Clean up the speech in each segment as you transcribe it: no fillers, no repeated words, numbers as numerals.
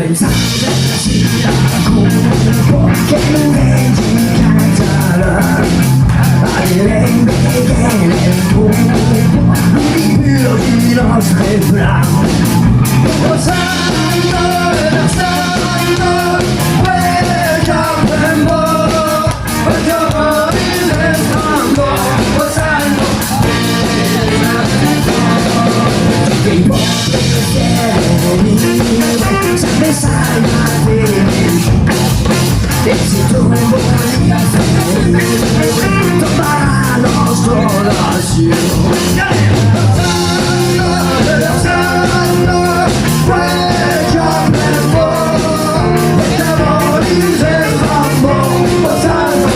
pensando sia colpo che non vendicatarà alle rende che nel buco l'udibilo di nostre brame lo sanno, quel campo quel giorno il stanco lo sanno che i poveri sempre sai a te e si trovano lì a fare trovarà il nostro lascio lo sanno quel giorno e cavoli se fammo lo sanno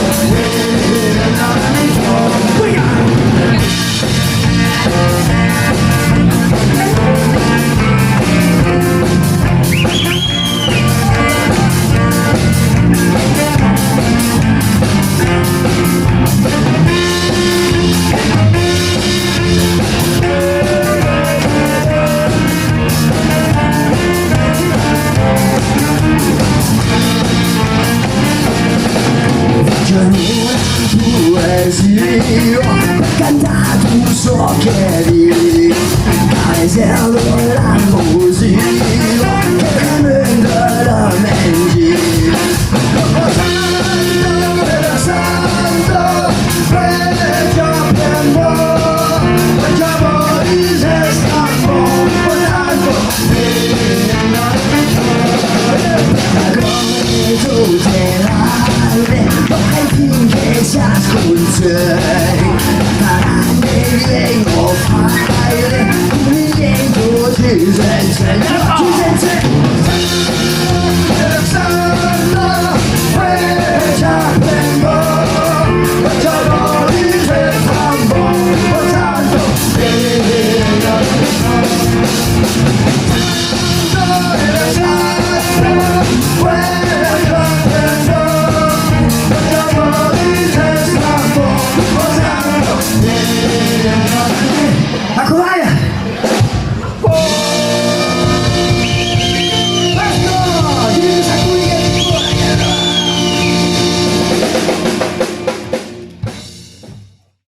cantato un so che di paesello la musica che rende la mente lo santo quel giorno quel giorno di se stampo volando come tutte l'altre vai finché si ascolta Ci sente